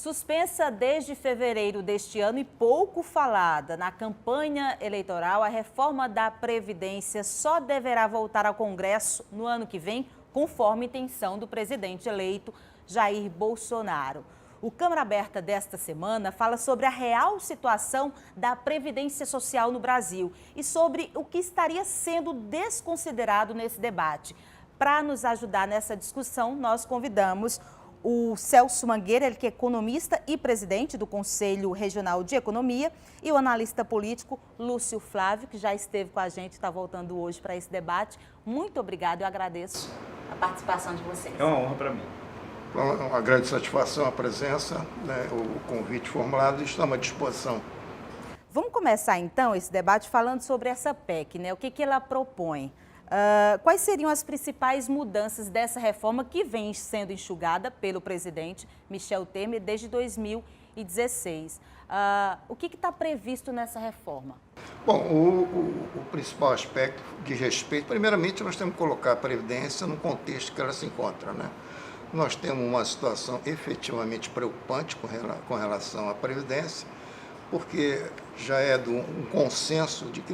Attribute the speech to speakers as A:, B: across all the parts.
A: Suspensa desde fevereiro deste ano e pouco falada na campanha eleitoral, a reforma da Previdência só deverá voltar ao Congresso no ano que vem, conforme intenção do presidente eleito Jair Bolsonaro. O Câmara Aberta desta semana fala sobre a real situação da Previdência Social no Brasil e sobre o que estaria sendo desconsiderado nesse debate. Para nos ajudar nessa discussão, nós convidamos o Celso Mangueira, ele que é economista e presidente do Conselho Regional de Economia, e o analista político Lúcio Flávio, que já esteve com a gente, está voltando hoje para esse debate. Muito obrigada, eu agradeço a participação de vocês.
B: É uma honra para mim.
C: Uma grande satisfação a presença, né, o convite formulado, e estamos à disposição.
A: Vamos começar então esse debate falando sobre essa PEC, né? O que ela propõe? Quais seriam as principais mudanças dessa reforma que vem sendo enxugada pelo presidente Michel Temer desde 2016? O que está previsto nessa reforma?
C: Bom, o principal aspecto de respeito, primeiramente nós temos que colocar a Previdência no contexto que ela se encontra, né? Nós temos uma situação efetivamente preocupante com relação à Previdência, porque já é um consenso de que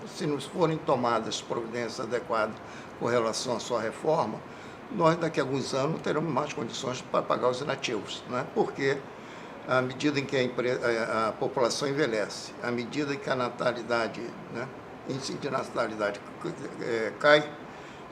C: se não forem tomadas providências adequadas com relação à sua reforma, nós daqui a alguns anos teremos mais condições para pagar os inativos, né? Porque à medida em que a população envelhece, à medida em que a natalidade, né, índice de natalidade cai,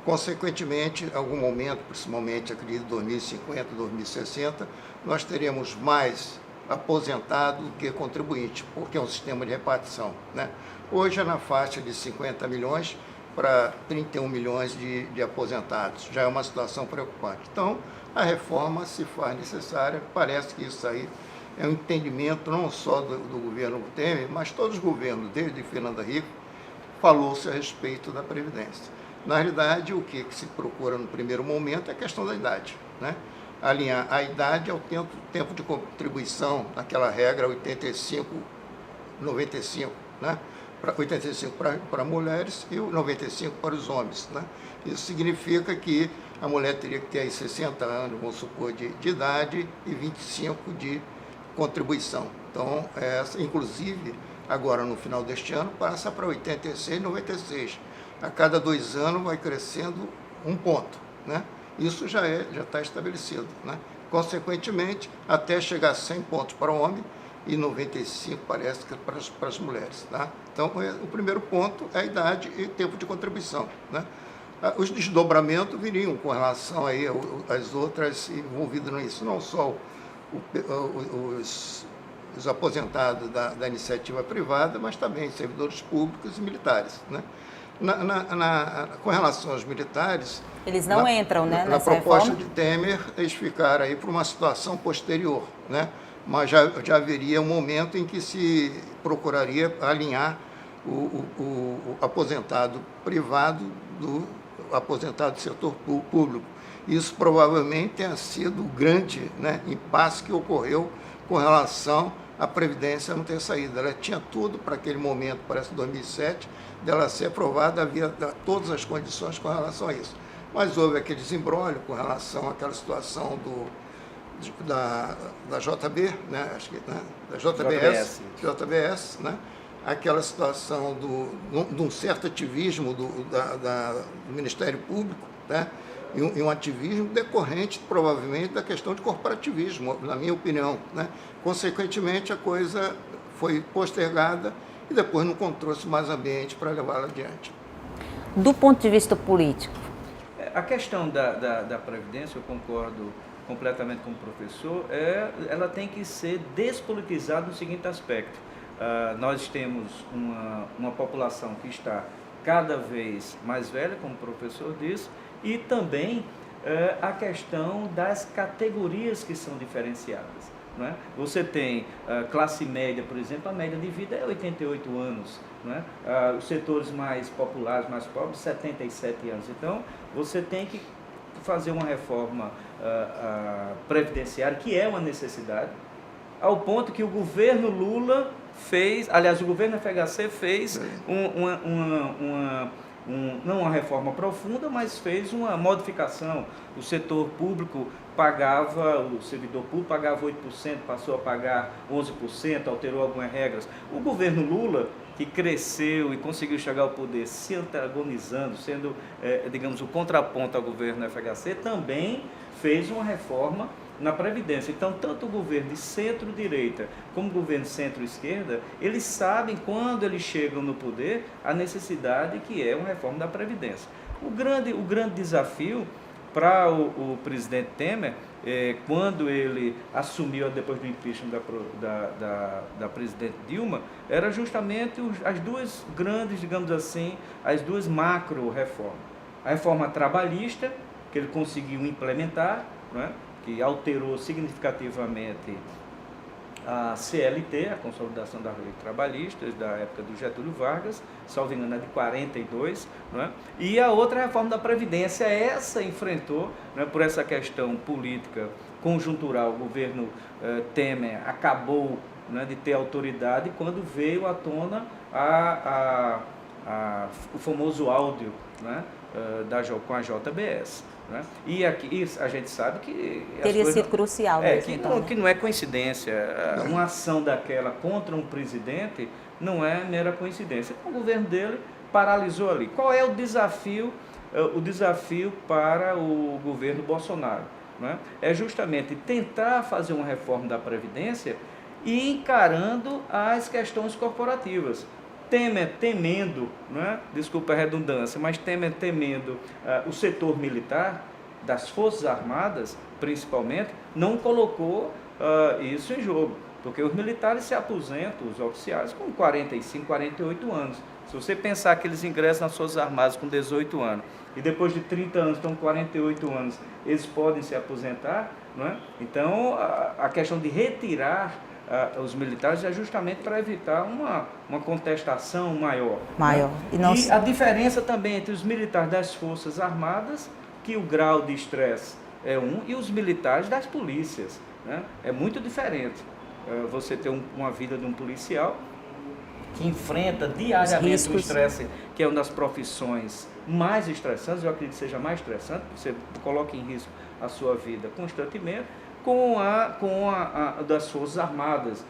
C: consequentemente, em algum momento, principalmente acredito 2050, 2060, nós teremos mais aposentado do que contribuinte, porque é um sistema de repartição, né? Hoje é na faixa de 50 milhões para 31 milhões de aposentados. Já é uma situação preocupante. Então, a reforma se faz necessária. Parece que isso aí é um entendimento não só do governo Temer, mas todos os governos, desde Fernando Henrique, falou-se a respeito da Previdência. Na realidade, o que se procura no primeiro momento é a questão da idade, né? Alinhar a idade ao tempo de contribuição, naquela regra 85-95, né? 85 para mulheres e 95 para os homens, né? Isso significa que a mulher teria que ter aí 60 anos, vamos supor, de idade e 25 de contribuição. Então, inclusive, agora no final deste ano, passa para 86, 96. A cada 2 anos vai crescendo 1 ponto, né? Isso já está estabelecido, né? Consequentemente, até chegar a 100 pontos para o homem e 95 parece que para as mulheres, tá? Então, o primeiro ponto é a idade e tempo de contribuição, né? Os desdobramentos viriam com relação aí às outras envolvidas nisso, não só os aposentados da iniciativa privada, mas também servidores públicos e militares, né? Com relação aos militares...
A: Eles não entram, né,
C: na
A: nessa
C: proposta
A: reforma?
C: de Temer, eles ficaram aí para uma situação posterior, né? Mas já haveria um momento em que se procuraria alinhar o aposentado privado do aposentado do setor público. Isso provavelmente tenha sido o grande, né, impasse que ocorreu com relação à Previdência não ter saído. Ela tinha tudo para aquele momento, parece 2007, dela ser aprovada, havia todas as condições com relação a isso. Mas houve aquele desembrólio com relação àquela situação da JB, né? Acho que, né? Da JBS, né? Aquela situação de um certo ativismo do Ministério Público, né? E um ativismo decorrente, provavelmente, da questão de corporativismo, na minha opinião, né? Consequentemente, a coisa foi postergada e depois não encontrou-se mais ambiente para levá-la adiante.
A: Do ponto de vista político?
B: A questão da Previdência, eu concordo completamente com o professor, ela tem que ser despolitizada no seguinte aspecto. Nós temos uma população que está cada vez mais velha, como o professor disse, e também a questão das categorias que são diferenciadas, não é? Você tem classe média, por exemplo, a média de vida é 88 anos, não é? Os setores mais populares, mais pobres, 77 anos. Então, você tem que fazer uma reforma previdenciária, que é uma necessidade, ao ponto que o governo Lula fez, aliás, o governo FHC fez não uma reforma profunda, mas fez uma modificação. O setor público pagava, o servidor público pagava 8%, passou a pagar 11%, alterou algumas regras. O governo Lula, que cresceu e conseguiu chegar ao poder se antagonizando, sendo, digamos, o contraponto ao governo FHC, também fez uma reforma na Previdência. Então, tanto o governo de centro-direita como o governo de centro-esquerda, eles sabem, quando eles chegam no poder, a necessidade que é uma reforma da Previdência. O grande desafio para o presidente Temer, quando ele assumiu depois do impeachment da presidente Dilma, era justamente as duas grandes, digamos assim, as duas macro-reformas. A reforma trabalhista, que ele conseguiu implementar, né, que alterou significativamente a CLT, a Consolidação das Leis Trabalhistas, da época do Getúlio Vargas, salvo engano, de 42, não é? E a outra reforma da Previdência, essa enfrentou, não é, por essa questão política conjuntural, o governo Temer acabou, não é, de ter autoridade quando veio à tona o famoso áudio, não é, com a JBS. Né? E aqui a gente sabe que
A: teria sido crucial mesmo,
B: que não é coincidência. Uma ação daquela contra um presidente não é mera coincidência. O governo dele paralisou ali. Qual é o desafio? O desafio para o governo Bolsonaro, né? É justamente tentar fazer uma reforma da Previdência e encarando as questões corporativas. Temer temendo, né, desculpa a redundância, mas Temer temendo o setor militar, das Forças Armadas, principalmente, não colocou isso em jogo, porque os militares se aposentam, os oficiais, com 45, 48 anos. Se você pensar que eles ingressam nas Forças Armadas com 18 anos, e depois de 30 anos estão com 48 anos, eles podem se aposentar, não é? Então, a questão de retirar os militares é justamente para evitar uma contestação maior. Né? E a diferença também entre os militares das Forças Armadas, que o grau de estresse é e os militares das polícias, né? É muito diferente. Você ter uma vida de um policial que enfrenta diariamente o estresse, que é uma das profissões mais estressantes, eu acredito que seja mais estressante, você coloca em risco a sua vida constantemente, com a das Forças Armadas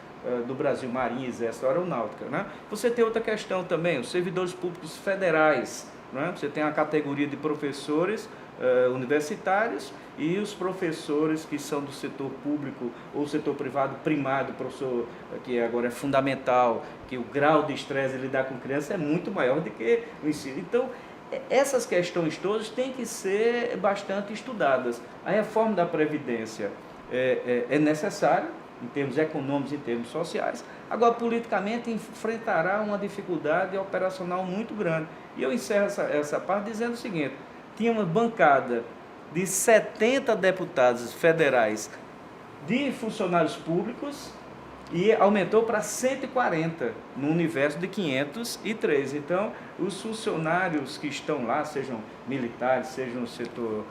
B: do Brasil, Marinha, Exército, Aeronáutica. Né? Você tem outra questão também, os servidores públicos federais. Né? Você tem a categoria de professores universitários e os professores que são do setor público ou setor privado primário, professor que agora é fundamental, que o grau de estresse de lidar com criança é muito maior do que o ensino. Então, essas questões todas têm que ser bastante estudadas. A reforma da Previdência é necessária, em termos econômicos e em termos sociais. Agora, politicamente, enfrentará uma dificuldade operacional muito grande. E eu encerro essa parte dizendo o seguinte: tinha uma bancada de 70 deputados federais de funcionários públicos e aumentou para 140 no universo de 503. Então, os funcionários que estão lá, sejam militares, sejam no setor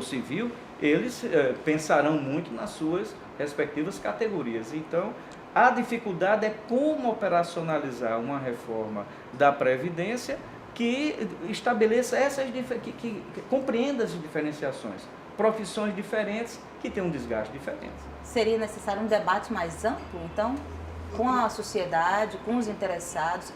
B: civil, eles pensarão muito nas suas respectivas categorias. Então, a dificuldade é como operacionalizar uma reforma da Previdência que estabeleça que compreenda as diferenciações, profissões diferentes que têm um desgaste diferente.
A: Seria necessário um debate mais amplo, então, com a sociedade, com os interessados.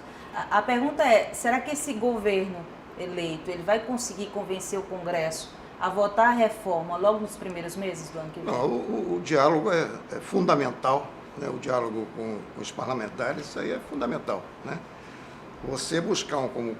A: A pergunta é, será que esse governo eleito ele vai conseguir convencer o Congresso a votar a reforma logo nos primeiros meses do ano que vem?
C: Não, o diálogo é fundamental, né? O diálogo com os parlamentares, isso aí é fundamental, né? Você buscar, como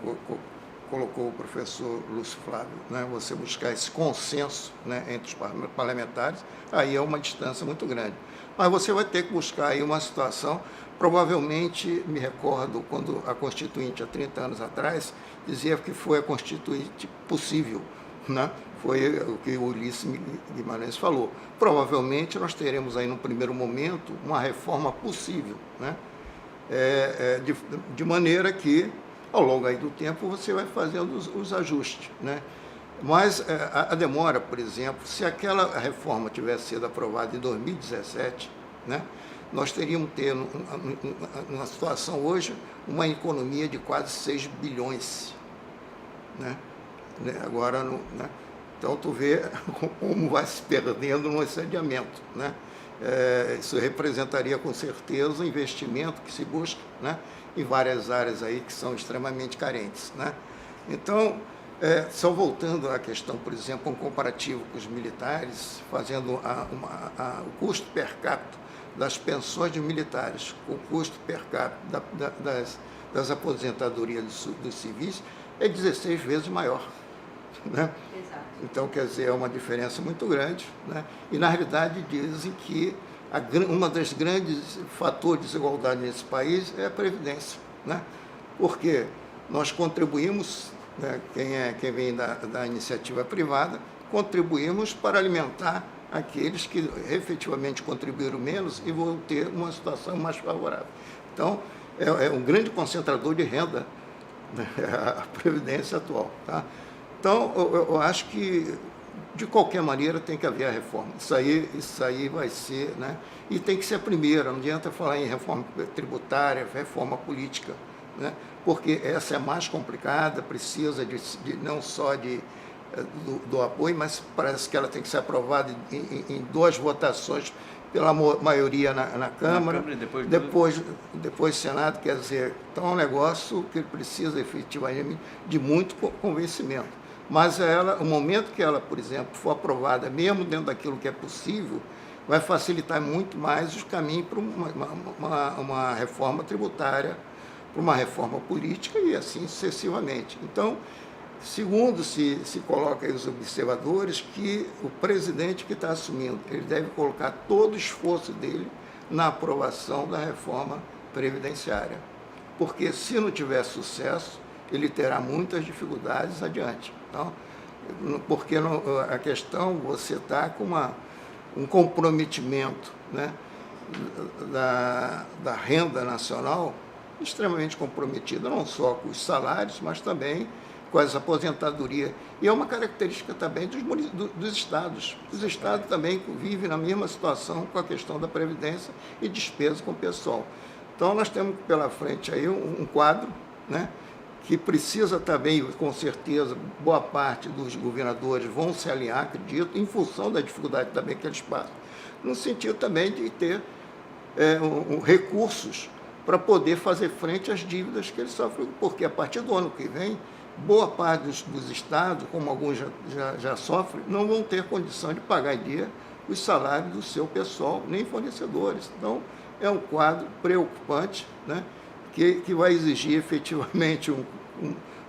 C: colocou o professor Lúcio Flávio, né? Você buscar esse consenso, né, entre os parlamentares, aí é uma distância muito grande. Mas você vai ter que buscar aí uma situação, provavelmente, me recordo, quando a Constituinte, há 30 anos atrás, dizia que foi a Constituinte possível, né? Foi o que o Ulisses Guimarães falou. Provavelmente nós teremos aí, no primeiro momento, uma reforma possível, né? De maneira que, ao longo aí do tempo, você vai fazendo os ajustes, né? Mas a demora, por exemplo, se aquela reforma tivesse sido aprovada em 2017, né, nós teríamos ter, numa situação hoje, uma economia de quase 6 bilhões. Né? Agora, né? Então, tu vê como vai se perdendo no excedimento. Né? Isso representaria, com certeza, um investimento que se busca, né? Em várias áreas aí que são extremamente carentes. Né? Então, só voltando à questão, por exemplo, um comparativo com os militares, fazendo o custo per capita das pensões de militares, o custo per capita das aposentadorias dos civis é 16 vezes maior. Né?
A: Exato.
C: Então, quer dizer, é uma diferença muito grande. Né? E, na realidade, dizem que uma das grandes fatores de desigualdade nesse país é a Previdência. Né? Porque nós contribuímos, né, quem vem da iniciativa privada, contribuímos para alimentar aqueles que efetivamente contribuíram menos e vão ter uma situação mais favorável. Então, é um grande concentrador de renda, né, a Previdência atual. Tá? Então, eu acho que, de qualquer maneira, tem que haver a reforma. Isso aí vai ser, né? E tem que ser a primeira, não adianta falar em reforma tributária, reforma política, né? Porque essa é mais complicada, precisa não só do apoio, mas parece que ela tem que ser aprovada em 2 votações pela maioria na Câmara, depois Senado, quer dizer, então é um negócio que precisa efetivamente de muito convencimento. Mas o momento que ela, por exemplo, for aprovada, mesmo dentro daquilo que é possível, vai facilitar muito mais os caminhos para uma reforma tributária, para uma reforma política e assim sucessivamente. Então, segundo se coloca aí os observadores, que o presidente que está assumindo, ele deve colocar todo o esforço dele na aprovação da reforma previdenciária. Porque se não tiver sucesso, ele terá muitas dificuldades adiante. Então, porque a questão, você está com um comprometimento, né, da renda nacional extremamente comprometido, não só com os salários, mas também com as aposentadorias. E é uma característica também dos estados. Os estados também vivem na mesma situação com a questão da previdência e despesa com o pessoal. Então, nós temos pela frente aí um quadro, né, que precisa também, com certeza, boa parte dos governadores vão se alinhar, acredito, em função da dificuldade também que eles passam, no sentido também de ter recursos para poder fazer frente às dívidas que eles sofrem, porque a partir do ano que vem, boa parte dos estados, como alguns já sofrem, não vão ter condição de pagar em dia os salários do seu pessoal, nem fornecedores. Então, é um quadro preocupante, né, que vai exigir efetivamente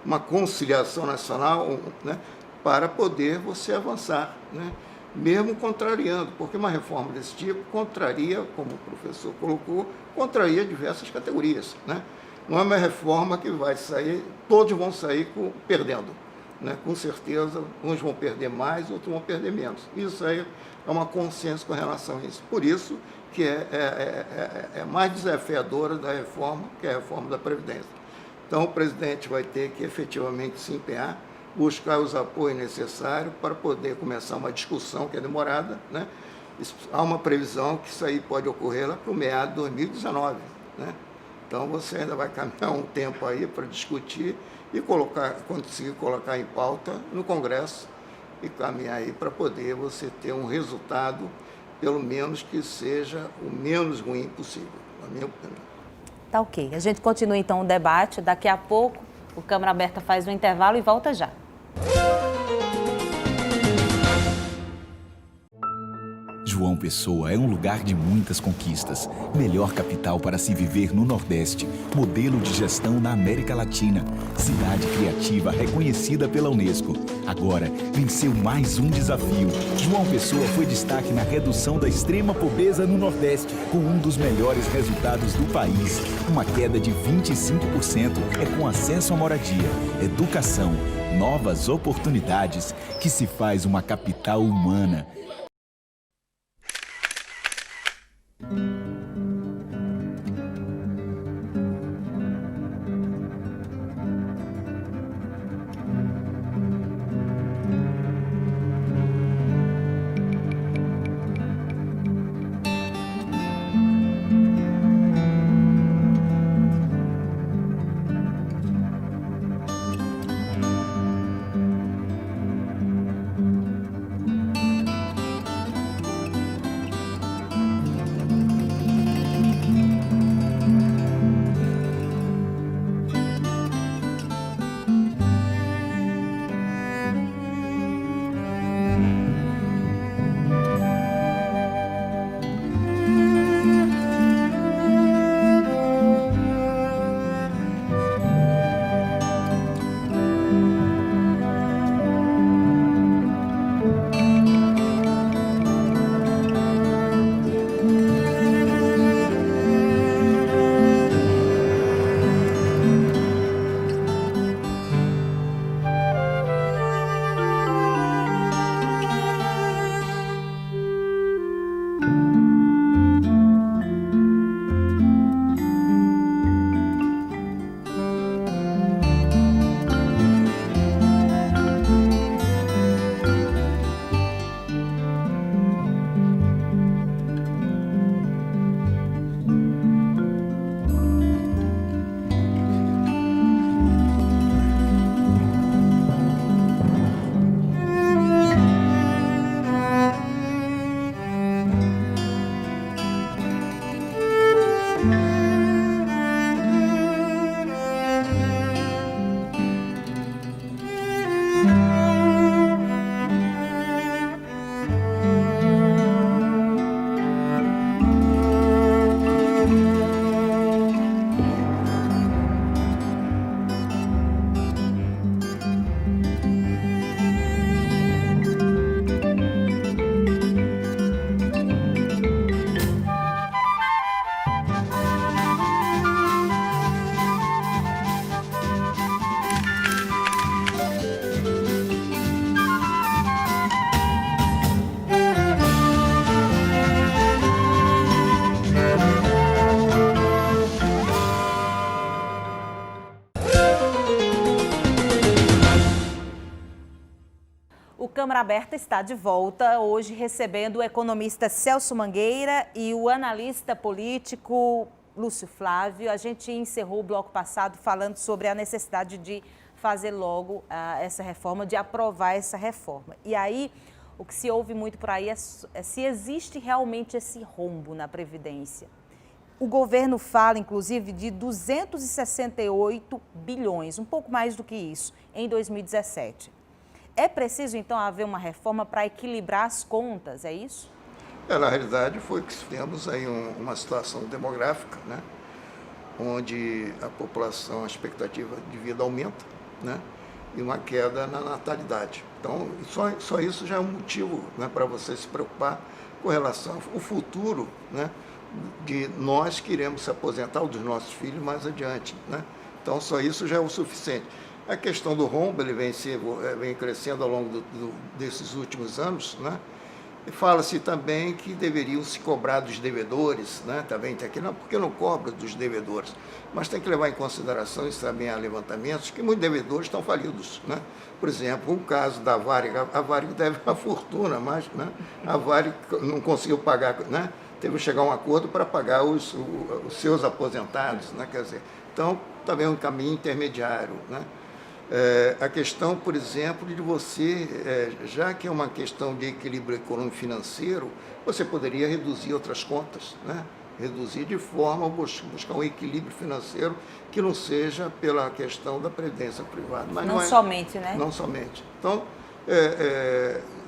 C: uma conciliação nacional, né, para poder você avançar, né, mesmo contrariando, porque uma reforma desse tipo contraria, como o professor colocou, contraria diversas categorias. Né? Não é uma reforma que vai sair, todos vão sair perdendo. Né? Com certeza, uns vão perder mais, outros vão perder menos. Isso aí é uma consciência com relação a isso. Por isso que é mais desafiadora da reforma, que é a reforma da Previdência. Então, o presidente vai ter que efetivamente se empenhar, buscar os apoios necessários para poder começar uma discussão que é demorada. Né? Há uma previsão que isso aí pode ocorrer lá para o meado de 2019. Né? Então, você ainda vai caminhar um tempo aí para discutir e conseguir colocar em pauta no Congresso e caminhar aí para poder você ter um resultado, pelo menos que seja o menos ruim possível, na minha opinião.
A: Tá ok. A gente continua então o debate. Daqui a pouco o Câmara Aberta faz um intervalo e volta já.
D: João Pessoa é um lugar de muitas conquistas. Melhor capital para se viver no Nordeste. Modelo de gestão na América Latina. Cidade criativa reconhecida pela Unesco. Agora, venceu mais um desafio. João Pessoa foi destaque na redução da extrema pobreza no Nordeste, com um dos melhores resultados do país. Uma queda de 25% é com acesso à moradia, educação, novas oportunidades, que se faz uma capital humana.
A: Câmara Aberta está de volta, hoje recebendo o economista Celso Mangueira e o analista político Lúcio Flávio. A gente encerrou o bloco passado falando sobre a necessidade de fazer logo essa reforma, de aprovar essa reforma. E aí, o que se ouve muito por aí é se existe realmente esse rombo na Previdência. O governo fala, inclusive, de 268 bilhões, um pouco mais do que isso, em 2017. É preciso, então, haver uma reforma para equilibrar as contas, é isso?
C: Na realidade, foi que temos aí uma situação demográfica, né, onde a população, a expectativa de vida aumenta, né, e uma queda na natalidade. Então, só isso já é um motivo, né, para você se preocupar com relação ao futuro, né, de nós que iremos se aposentar, ou dos nossos filhos mais adiante, né? Então, só isso já é o suficiente. A questão do rombo, ele vem crescendo ao longo desses últimos anos, né? E fala-se também que deveriam se cobrar dos devedores, né? Também tem aqui, não, porque não cobra dos devedores, mas tem que levar em consideração, isso também há levantamentos, que muitos devedores estão falidos, né? Por exemplo, o caso da Varig, a Varig deve uma fortuna, mas, né, a Varig não conseguiu pagar, né? Teve que chegar a um acordo para pagar os seus aposentados, né? Quer dizer, então, também é um caminho intermediário, né? A questão, por exemplo, de você, já que é uma questão de equilíbrio econômico-financeiro, você poderia reduzir outras contas, né? Reduzir de forma a buscar um equilíbrio financeiro que não seja pela questão da previdência privada. Mas
A: não somente, né?
C: Não somente. Então,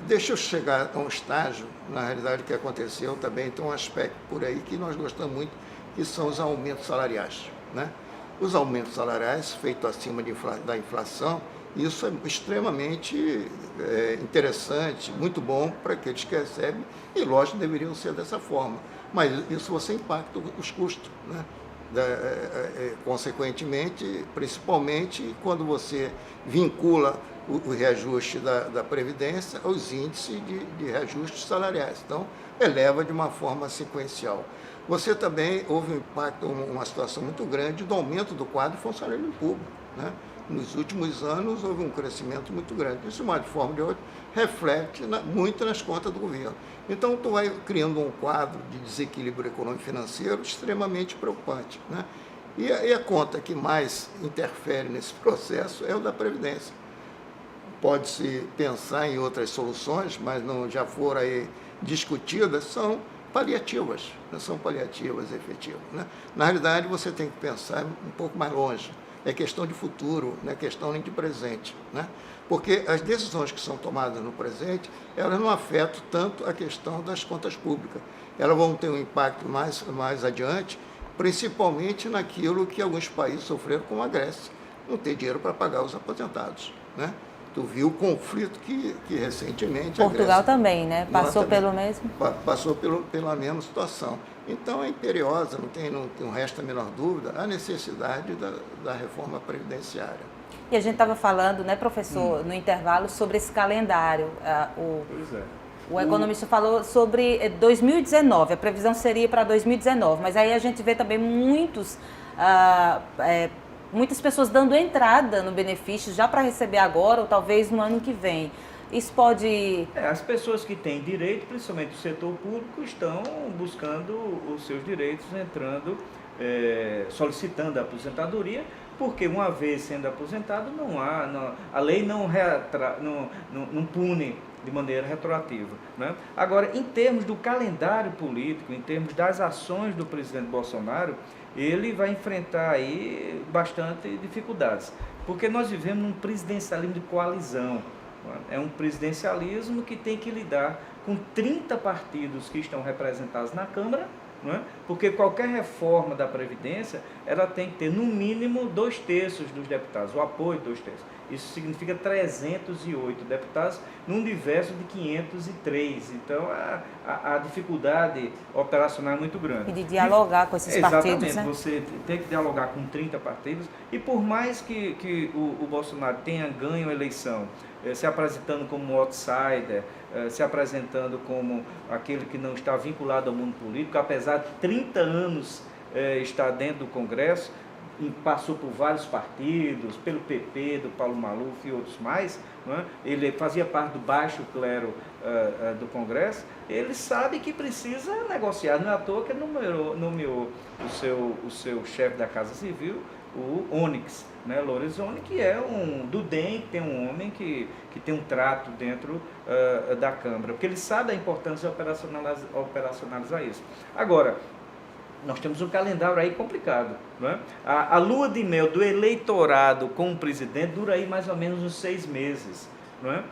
C: deixa eu chegar a um estágio, na realidade, que aconteceu também, tem um aspecto por aí que nós gostamos muito, que são os aumentos salariais, né? Os aumentos salariais feitos acima da inflação, isso é extremamente interessante, muito bom para aqueles que recebem, e lógico, deveriam ser dessa forma. Mas isso você impacta os custos, né? Consequentemente, principalmente quando você vincula o reajuste da Previdência aos índices de reajustes salariais. Então, eleva de uma forma sequencial. Você também houve um impacto, uma situação muito grande do aumento do quadro de funcionário público, né? Nos últimos anos houve um crescimento muito grande. Isso, de uma forma ou de outra, reflete muito nas contas do governo. Então, tu vai criando um quadro de desequilíbrio econômico-financeiro extremamente preocupante, né? E a conta que mais interfere nesse processo é o da Previdência. Pode-se pensar em outras soluções, mas não já foram aí discutidas, são paliativas, não são paliativas efetivas, né? Na realidade, você tem que pensar um pouco mais longe. É questão de futuro, não é questão de presente, né? Porque as decisões que são tomadas no presente, elas não afetam tanto a questão das contas públicas. Elas vão ter um impacto mais adiante, principalmente naquilo que alguns países sofreram, como a Grécia, não ter dinheiro para pagar os aposentados, né? Tu viu o conflito que recentemente...
A: Portugal também, né? Passou pelo mesmo?
C: Passou pela mesma situação. Então, é imperiosa, não resta a menor dúvida, a necessidade da reforma previdenciária.
A: E a gente estava falando, né, professor, no intervalo, sobre esse calendário. O economista falou sobre 2019, a previsão seria para 2019, mas aí a gente vê também muitas pessoas dando entrada no benefício já para receber agora ou talvez no ano que vem. Isso pode...
B: As pessoas que têm direito, principalmente o setor público, estão buscando os seus direitos, entrando, solicitando a aposentadoria, porque uma vez sendo aposentado, a lei não pune de maneira retroativa, né? Agora, em termos do calendário político, em termos das ações do presidente Bolsonaro, ele vai enfrentar aí bastante dificuldades, porque nós vivemos num presidencialismo de coalizão. É um presidencialismo que tem que lidar com 30 partidos que estão representados na Câmara, não é? Porque qualquer reforma da Previdência, ela tem que ter no mínimo 2/3 dos deputados, o apoio de 2/3. Isso significa 308 deputados num universo de 503. Então, a dificuldade operacional é muito grande.
A: E de dialogar com esses partidos, né?
B: Exatamente, você tem que dialogar com 30 partidos. E por mais que o Bolsonaro tenha ganho a eleição, se apresentando como outsider, se apresentando como aquele que não está vinculado ao mundo político, apesar de 30 anos estar dentro do Congresso, passou por vários partidos, pelo PP, do Paulo Maluf e outros mais, não é? Ele fazia parte do baixo clero do Congresso, ele sabe que precisa negociar. Não é à toa que ele nomeou o seu chefe da Casa Civil, o Onyx, né, Lorenzoni, que é do DEM, que tem um homem que tem um trato dentro da Câmara, porque ele sabe a importância de operacionalizar isso. Agora, nós temos um calendário aí complicado, não é? A lua de mel do eleitorado com o presidente dura aí mais ou menos uns 6 meses, não é?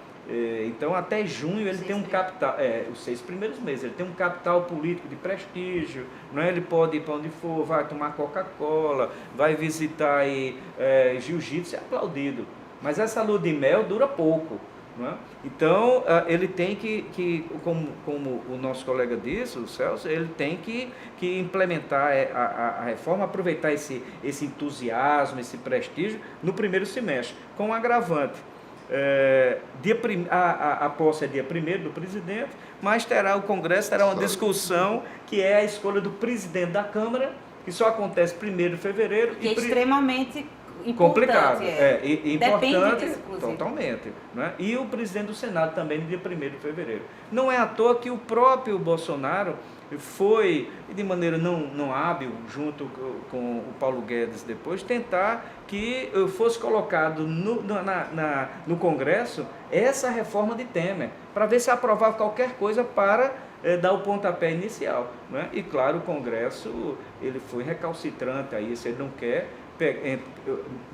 B: Então, até junho ele tem um capital, os 6 primeiros meses, ele tem um capital político de prestígio, não é? Ele pode ir para onde for, vai tomar Coca-Cola, vai visitar aí, jiu-jitsu, é aplaudido. Mas essa lua de mel dura pouco, não é? Então, ele tem que como o nosso colega disse, o Celso, ele tem que implementar a reforma, aproveitar esse entusiasmo, esse prestígio no primeiro semestre, com um agravante. A posse é dia 1º do presidente, mas o Congresso terá uma discussão que é a escolha do presidente da Câmara, que só acontece 1º de fevereiro.
A: Que é extremamente
B: complicado,
A: importante.
B: Importante,
A: disso,
B: totalmente, né? E o presidente do Senado também no dia 1º de fevereiro. Não é à toa que o próprio Bolsonaro foi, de maneira não hábil, junto com o Paulo Guedes depois, tentar que fosse colocado no Congresso essa reforma de Temer, para ver se aprovava qualquer coisa para dar o pontapé inicial, né? E claro, o Congresso ele foi recalcitrante a isso, ele não quer.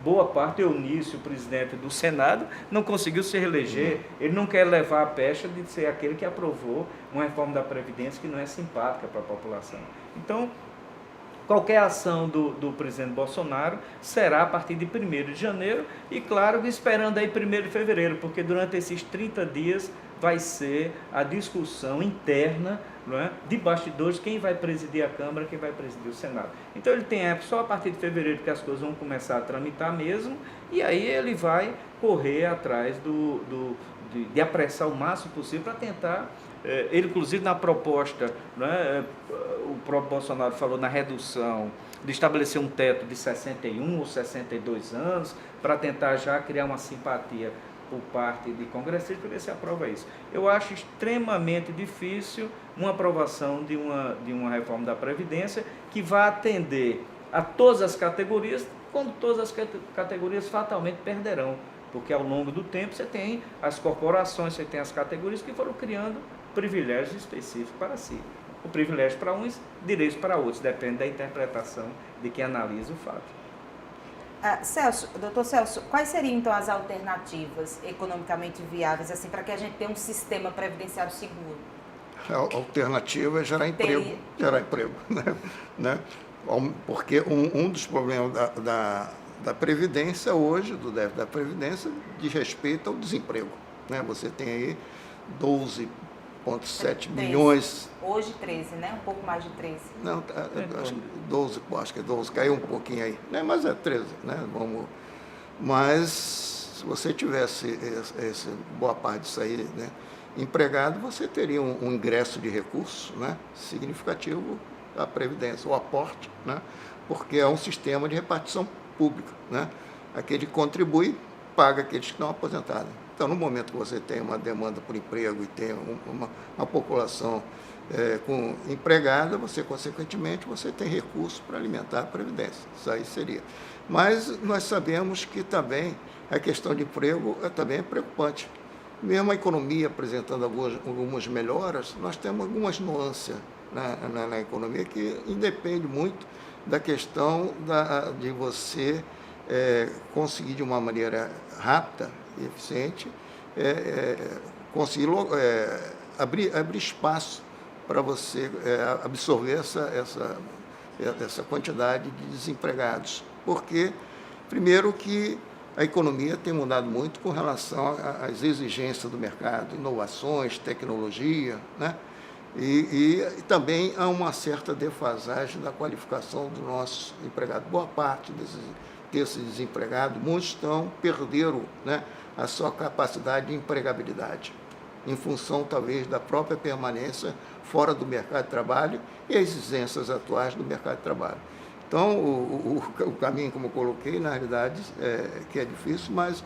B: Boa parte, Eunício, o presidente do Senado, não conseguiu se reeleger. Ele não quer levar a pecha de ser aquele que aprovou uma reforma da Previdência que não é simpática para a população. Então, qualquer ação do presidente Bolsonaro será a partir de 1º de janeiro e, claro, esperando aí 1º de fevereiro, porque durante esses 30 dias vai ser a discussão interna, não é, de bastidores, quem vai presidir a Câmara, quem vai presidir o Senado. Então ele tem só a partir de fevereiro que as coisas vão começar a tramitar mesmo, e aí ele vai correr atrás de apressar o máximo possível para tentar, ele inclusive na proposta, não é, o próprio Bolsonaro falou na redução, de estabelecer um teto de 61 ou 62 anos, para tentar já criar uma simpatia por parte de congressistas, para ver se aprova isso. Eu acho extremamente difícil uma aprovação de uma reforma da Previdência que vá atender a todas as categorias, quando todas as categorias fatalmente perderão, porque ao longo do tempo você tem as corporações, você tem as categorias que foram criando privilégios específicos para si. O privilégio para uns, direitos para outros, depende da interpretação de quem analisa o fato.
A: Doutor Celso, quais seriam então as alternativas economicamente viáveis assim, para que a gente tenha um sistema previdenciário seguro?
C: A alternativa é gerar emprego, né? Porque um dos problemas da Previdência hoje, do déficit da Previdência, diz respeito ao desemprego, né? Você tem aí 12,7 milhões.
A: Hoje 13, né? Um pouco mais de 13.
C: Não, acho que 12, caiu um pouquinho aí, né? Mas é 13, né? Mas se você tivesse boa parte disso aí, né, empregado, você teria um ingresso de recursos, né, significativo da Previdência, o aporte, né? Porque é um sistema de repartição pública, né? Aquele que contribui, paga aqueles que estão aposentados. Então, no momento que você tem uma demanda por emprego e tem uma população empregada, você, consequentemente, você tem recursos para alimentar a Previdência. Isso aí seria. Mas nós sabemos que também a questão de emprego também é preocupante. Mesmo a economia apresentando algumas melhoras, nós temos algumas nuances na economia que independe muito da questão de você conseguir de uma maneira rápida e eficiente, conseguir abrir espaço para você absorver essa quantidade de desempregados. Porque, primeiro, que a economia tem mudado muito com relação às exigências do mercado, inovações, tecnologia, né? E também há uma certa defasagem da qualificação dos nossos empregados. Boa parte desses desempregados, muitos perderam, né, a sua capacidade de empregabilidade, em função, talvez, da própria permanência fora do mercado de trabalho e as exigências atuais do mercado de trabalho. Então, o caminho, como eu coloquei, na realidade, que é difícil, mas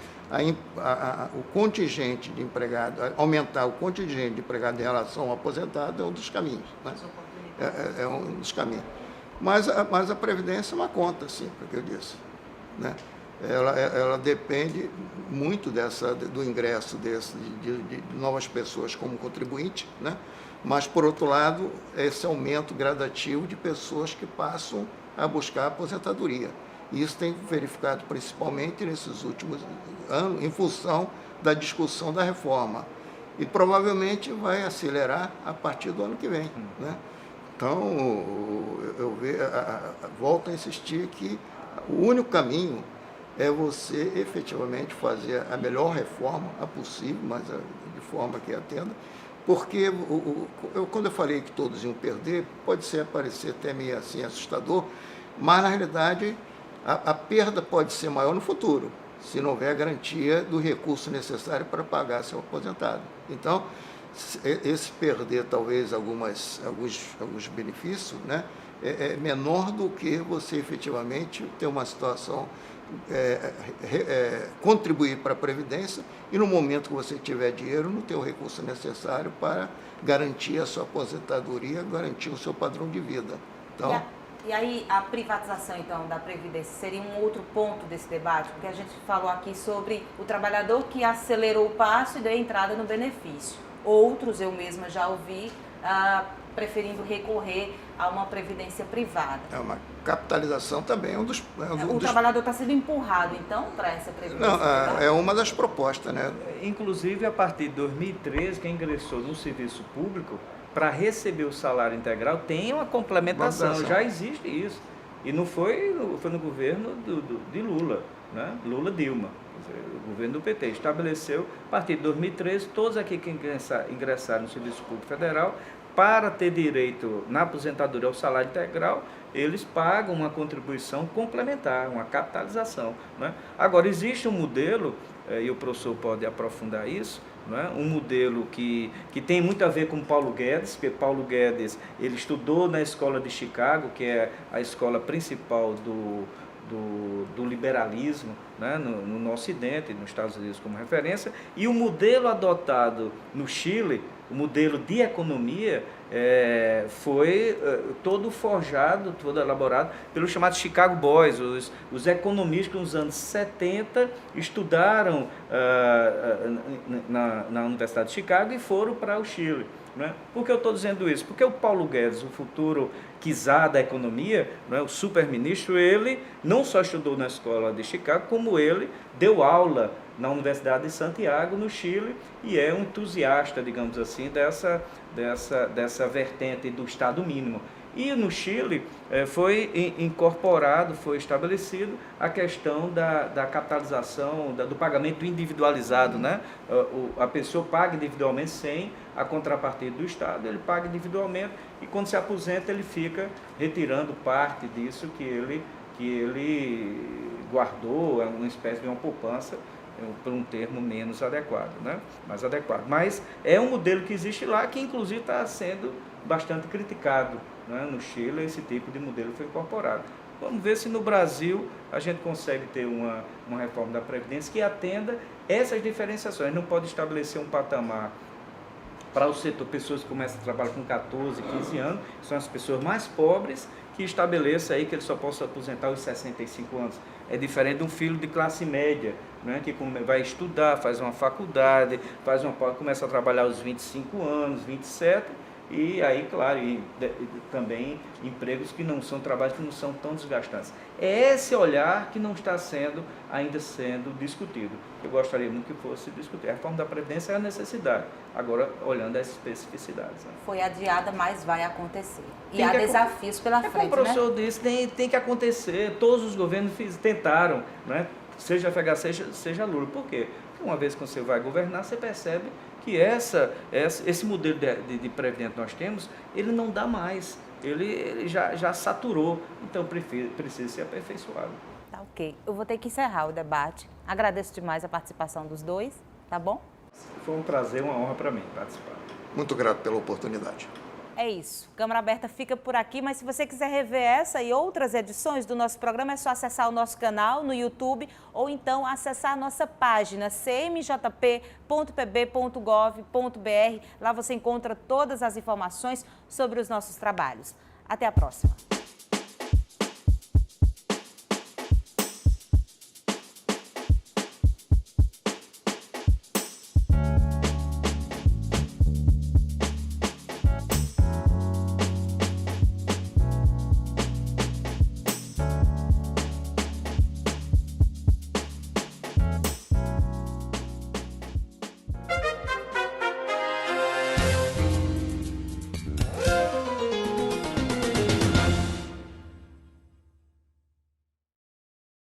C: o contingente de empregado, aumentar o contingente de empregado em relação ao aposentado é um dos caminhos, né? É um dos caminhos. Mas a Previdência é uma conta, sim, porque eu disse, né? Ela depende muito do ingresso de novas pessoas como contribuinte, né? Mas, por outro lado, esse aumento gradativo de pessoas que passam a buscar a aposentadoria. E isso tem verificado principalmente nesses últimos anos, em função da discussão da reforma. E provavelmente vai acelerar a partir do ano que vem, né? Então, volto a insistir que o único caminho é você efetivamente fazer a melhor reforma possível, mas de forma que atenda, porque quando eu falei que todos iam perder, pode parecer até meio assim assustador, mas na realidade a perda pode ser maior no futuro, se não houver garantia do recurso necessário para pagar seu aposentado. Então, esse perder talvez alguns benefícios, né, é menor do que você efetivamente ter uma situação, contribuir para a Previdência e no momento que você tiver dinheiro, não ter o recurso necessário para garantir a sua aposentadoria, garantir o seu padrão de vida. Então,
A: e aí a privatização, então, da Previdência seria um outro ponto desse debate? Porque a gente falou aqui sobre o trabalhador que acelerou o passo e deu entrada no benefício. Outros, eu mesma já ouvi, preferindo recorrer a uma previdência privada.
C: Uma capitalização também é um dos...
A: O trabalhador está sendo empurrado, então, para essa previdência privada?
C: É uma das propostas, né?
B: Inclusive, a partir de 2013, quem ingressou no serviço público, para receber o salário integral, tem uma complementação, já existe isso. E não foi no governo de Lula, né? Lula-Dilma. O governo do PT estabeleceu, a partir de 2013, todos aqui que ingressaram no Serviço Público Federal, para ter direito na aposentadoria ao salário integral, eles pagam uma contribuição complementar, uma capitalização, né? Agora, existe um modelo, e o professor pode aprofundar isso, né? Um modelo que tem muito a ver com Paulo Guedes, porque Paulo Guedes ele estudou na escola de Chicago, que é a escola principal do liberalismo, né, no nosso Ocidente, nos Estados Unidos como referência, e o modelo adotado no Chile, o modelo de economia, foi todo forjado, todo elaborado pelos chamados Chicago Boys, os economistas que nos anos 70 estudaram na Universidade de Chicago e foram para o Chile. Né? Por que eu estou dizendo isso? Porque o Paulo Guedes, o futuro czar da economia, né, o super-ministro, ele não só estudou na escola de Chicago, como ele deu aula na Universidade de Santiago, no Chile, e é um entusiasta, digamos assim, dessa vertente do Estado mínimo. E no Chile foi incorporado, foi estabelecido a questão da capitalização, do pagamento individualizado, né? A pessoa paga individualmente sem a contrapartida do Estado, ele paga individualmente e quando se aposenta ele fica retirando parte disso que ele guardou, é uma espécie de uma poupança, por um termo menos adequado, né? Mais adequado. Mas é um modelo que existe lá, que inclusive está sendo bastante criticado, né? No Chile esse tipo de modelo foi incorporado. Vamos ver se no Brasil a gente consegue ter uma reforma da Previdência que atenda essas diferenciações. Não pode estabelecer um patamar para o setor, pessoas que começam a trabalhar com 14, 15 anos, são as pessoas mais pobres, que estabeleça aí que ele só possa aposentar aos 65 anos. É diferente de um filho de classe média, né, que vai estudar, faz uma faculdade, começa a trabalhar aos 25 anos, 27, e aí, claro, também empregos que não são trabalhos que não são tão desgastantes. É esse olhar que não está ainda sendo discutido. Eu gostaria muito que fosse discutido. A reforma da Previdência é a necessidade, agora olhando as especificidades. Né?
A: Foi adiada, mas vai acontecer. E há desafios pela frente,
B: como o professor disse, tem que acontecer. Todos os governos tentaram, né? Seja FHC, seja Lula. Por quê? Porque uma vez que você vai governar, você percebe que esse modelo de previdência que nós temos, ele não dá mais, ele já saturou, então precisa ser aperfeiçoado.
A: Tá ok. Eu vou ter que encerrar o debate. Agradeço demais a participação dos dois, tá bom?
B: Foi um prazer, uma honra para mim participar.
C: Muito grato pela oportunidade.
A: É isso. Câmara Aberta fica por aqui, mas se você quiser rever essa e outras edições do nosso programa, é só acessar o nosso canal no YouTube ou então acessar a nossa página cmjp.pb.gov.br. Lá você encontra todas as informações sobre os nossos trabalhos. Até a próxima.